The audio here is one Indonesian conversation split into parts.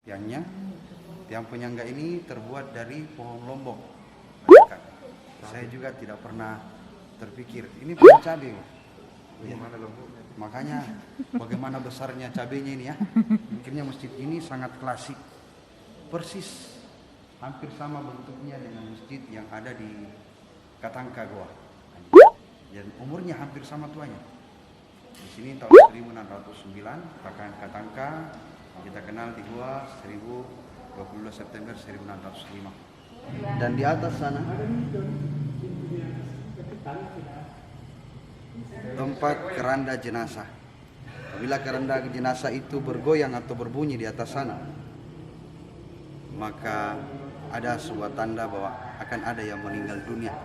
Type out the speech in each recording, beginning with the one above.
Tiang penyangga ini terbuat dari pohon lombok. Saya juga tidak pernah terpikir ini pohon cabai. Bagaimana lomboknya? Makanya bagaimana besarnya cabenya ini ya. Mungkinnya masjid ini sangat klasik, persis hampir sama bentuknya dengan masjid yang ada di Katangka Goa. Dan umurnya hampir sama tuanya. Di sini tahun 1609, bahkan Katangka kita kenal di Goa 22 September 1605. Dan di atas sana tempat keranda jenazah. Apabila keranda jenazah itu bergoyang atau berbunyi di atas sana, maka ada sebuah tanda bahwa akan ada yang meninggal dunia.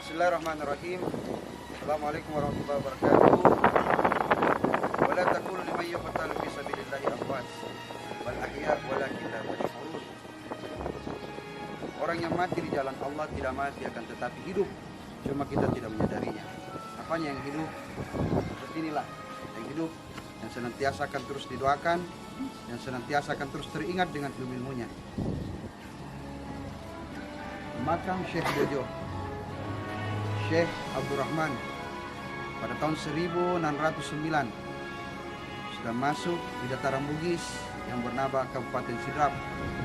Bismillahirrahmanirrahim. Assalamualaikum warahmatullahi wabarakatuh. Wala taqulu liman yuqtalu fi sabilillahi amwat bal ahya walakin la tash'urun. Orang yang mati di jalan Allah tidak mati akan tetapi hidup, cuma kita tidak menyadarinya. Apanya yang hidup? Seperti inilah yang hidup, yang senantiasa akan terus didoakan, yang senantiasa akan terus teringat dengan ilmu-ilmunya. Makam Syekh Bojo Syekh Abdurrahman pada tahun 1609 sudah masuk di dataran Bugis yang bernama Kabupaten Sidrap,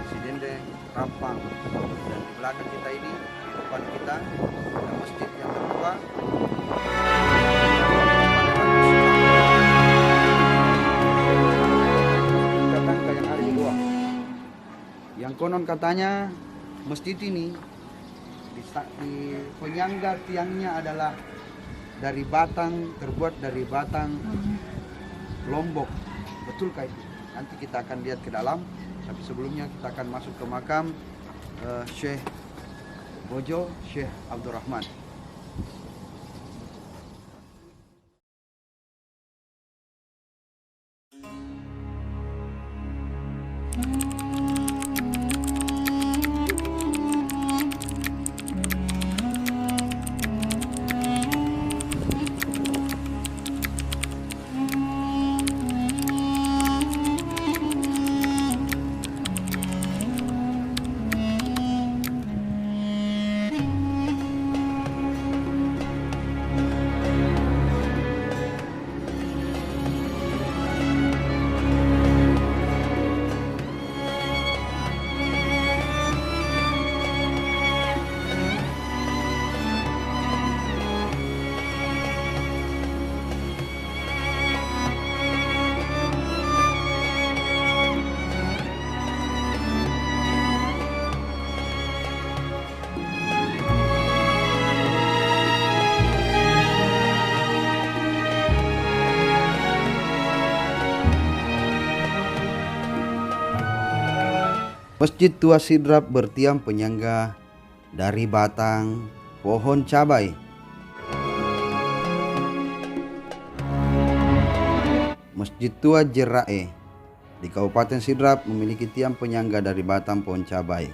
Sidende, Rampang. Dan di belakang kita ini, di depan kita ada masjid yang tertua. Katangka yang ada di bawah. Yang konon katanya masjid ini di penyangga tiangnya adalah dari batang, terbuat dari batang lombok. Betulkah itu? Nanti kita akan lihat ke dalam Tapi sebelumnya kita akan masuk ke makam Syekh Bojo, Syekh Abdurrahman. Masjid Tua Sidrap bertiang penyangga dari batang pohon cabai. Masjid Tua Jerae di Kabupaten Sidrap memiliki tiang penyangga dari batang pohon cabai.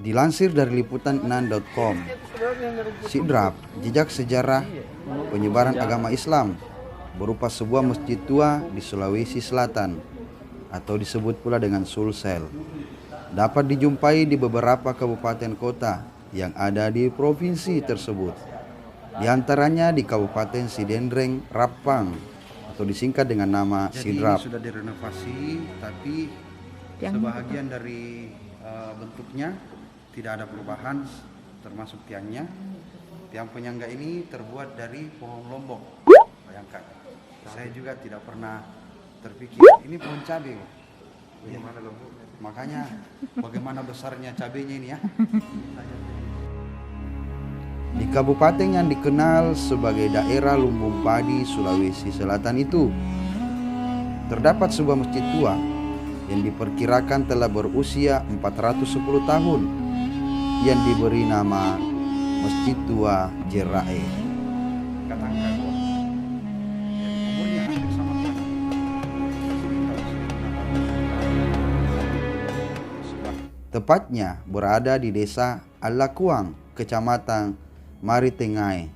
Dilansir dari liputan6.com, Sidrap, jejak sejarah penyebaran agama Islam, berupa sebuah masjid tua di Sulawesi Selatan atau disebut pula dengan Sulsel. Dapat dijumpai di beberapa kabupaten kota yang ada di provinsi tersebut. Di antaranya di Kabupaten Sidendreng, Rapang atau disingkat dengan nama Sidrap. Jadi ini sudah direnovasi, tapi sebahagian dari bentuknya tidak ada perubahan, termasuk tiangnya. Tiang penyangga ini terbuat dari pohon lombok. Bayangkan, saya juga tidak pernah terpikir ini pohon cabai. Bagaimana lomboknya? Makanya bagaimana besarnya cabainya ini ya. Di kabupaten yang dikenal sebagai daerah lumbung padi Sulawesi Selatan itu, terdapat sebuah masjid tua yang diperkirakan telah berusia 410 tahun yang diberi nama Masjid Tua Jerae. Katangka gua. Umurnya hampir sama tepatnya berada di desa Alakuang, Kecamatan Maritengai.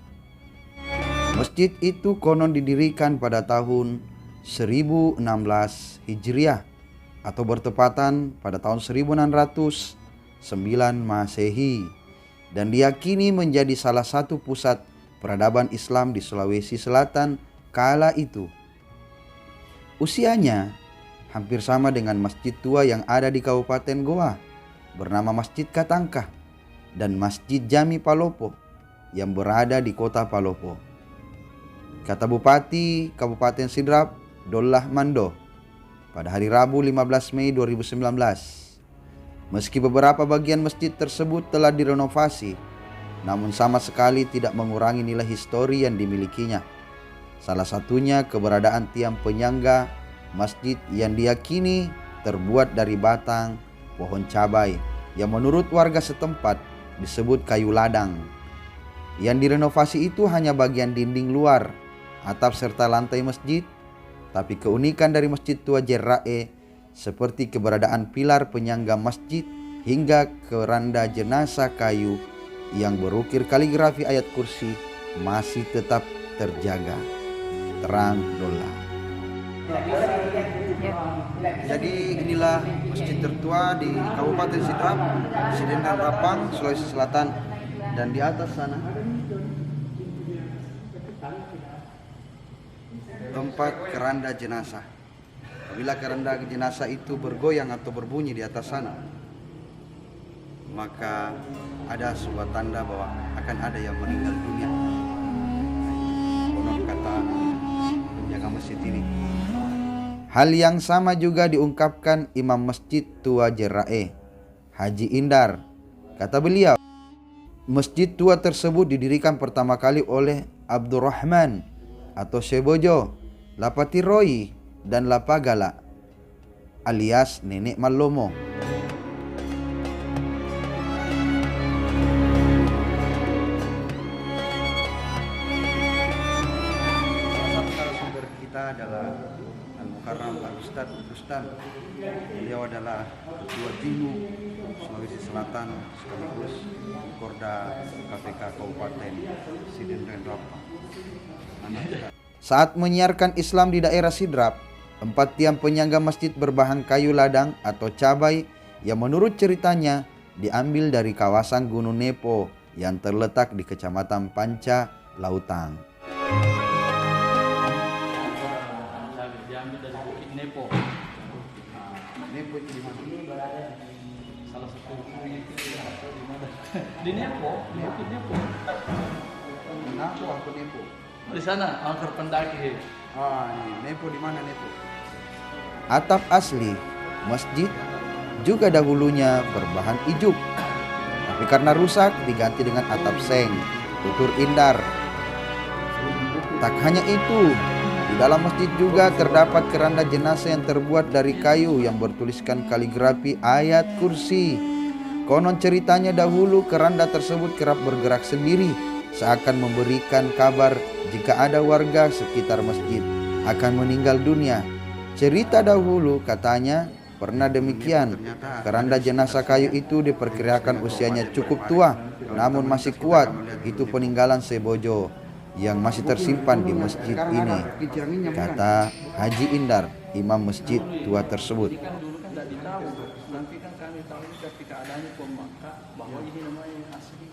Masjid itu konon didirikan pada tahun 1016 Hijriah atau bertepatan pada tahun 1609 Masehi, dan diyakini menjadi salah satu pusat peradaban Islam di Sulawesi Selatan kala itu. Usianya hampir sama dengan masjid tua yang ada di Kabupaten Goa bernama Masjid Katangka dan Masjid Jami Palopo yang berada di kota Palopo. Kata Bupati Kabupaten Sidrap, Dollah Mando, pada hari Rabu 15 Mei 2019. Meski beberapa bagian masjid tersebut telah direnovasi, namun sama sekali tidak mengurangi nilai histori yang dimilikinya. Salah satunya keberadaan tiang penyangga masjid yang diyakini terbuat dari batang pohon cabai yang menurut warga setempat disebut kayu ladang. Yang direnovasi itu hanya bagian dinding luar, atap serta lantai masjid, tapi keunikan dari Masjid Tua Jerae seperti keberadaan pilar penyangga masjid hingga keranda jenazah kayu yang berukir kaligrafi ayat kursi masih tetap terjaga. Terang Dollah. Jadi inilah masjid tertua di Kabupaten Sidrap, Sidendreng Rapang, Sulawesi Selatan. Dan di atas sana tempat keranda jenazah. Apabila keranda jenazah itu bergoyang atau berbunyi di atas sana, maka ada sebuah tanda bahwa akan ada yang meninggal dunia. Konon kata penjaga masjid ini. Hal yang sama juga diungkapkan Imam Masjid Tua Jerae, Haji Indar. Kata beliau, masjid tua tersebut didirikan pertama kali oleh Abdurrahman atau Sebojo, Lapatiroi, dan Lapagala alias Nenek Malomo. Salah satu narasumber kita adalah Al-Mukarram Al-Ustaz Rustam. Beliau adalah Ketua Timu Sulawesi Selatan sekaligus Korda KPK Kabupaten Sidrap. Saat menyiarkan Islam di daerah Sidrap, 4 tiang penyangga masjid berbahan kayu ladang atau cabai yang menurut ceritanya diambil dari kawasan Gunung Nepo yang terletak di Kecamatan Panca, Lautang. Diambil dari Bukit Nepo. Nepo itu di mana? Salah satu bukit itu di mana? Di Nepo, di Bukit Nepo. Nepo atau Nepo? Di sana angker pendaki. Ini Nepo di mana Nepo? Atap asli masjid juga dahulunya berbahan ijuk, tapi karena rusak diganti dengan atap seng, tutur indar. Tak hanya itu, di dalam masjid juga terdapat keranda jenazah yang terbuat dari kayu yang bertuliskan kaligrafi ayat kursi. Konon ceritanya dahulu keranda tersebut kerap bergerak sendiri, seakan memberikan kabar jika ada warga sekitar masjid akan meninggal dunia. Cerita dahulu katanya pernah demikian. Keranda jenazah kayu itu diperkirakan usianya cukup tua, namun masih kuat. Itu peninggalan Sebojo yang masih tersimpan di masjid ini, kata Haji Indar, imam masjid tua tersebut. Kan dulu kan tidak ditahu, nanti kan kami tahu ketika adanya pemangka bahwa ini namanya asli.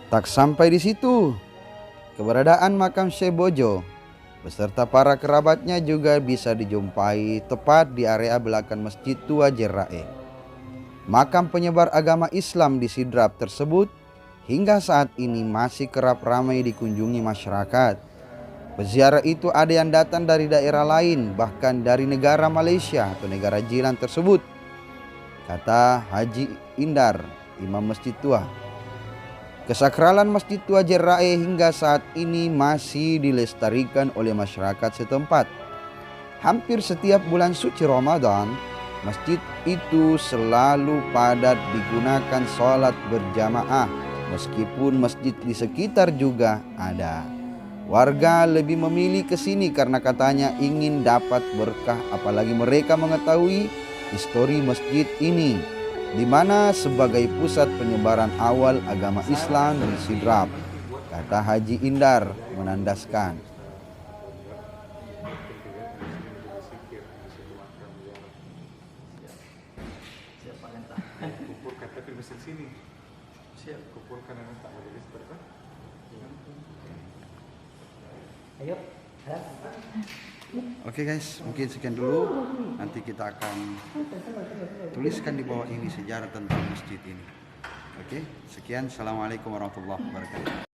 Tak sampai di situ, keberadaan makam Sebojo beserta para kerabatnya juga bisa dijumpai tepat di area belakang Masjid Tua Jerae. Makam penyebar agama Islam di Sidrap tersebut hingga saat ini masih kerap ramai dikunjungi masyarakat. Peziarah itu ada yang datang dari daerah lain, bahkan dari negara Malaysia atau negara jiran tersebut, kata Haji Indar, imam Masjid Tua. Kesakralan Masjid Tua Jerae hingga saat ini masih dilestarikan oleh masyarakat setempat. Hampir setiap bulan suci Ramadan, masjid itu selalu padat digunakan sholat berjamaah, meskipun masjid di sekitar juga ada. Warga lebih memilih ke sini karena katanya ingin dapat berkah, apalagi mereka mengetahui histori masjid ini, di mana sebagai pusat penyebaran awal agama Islam di Sidrap, kata Haji Indar menandaskan. Siapa yang tak? Kumpulkan tapi mesin sini. Siap. Kumpulkan yang tak boleh berapa? Ayo. Oke guys, mungkin sekian dulu. Nanti kita akan tuliskan di bawah ini sejarah tentang masjid ini. Oke, sekian. Assalamualaikum warahmatullahi wabarakatuh.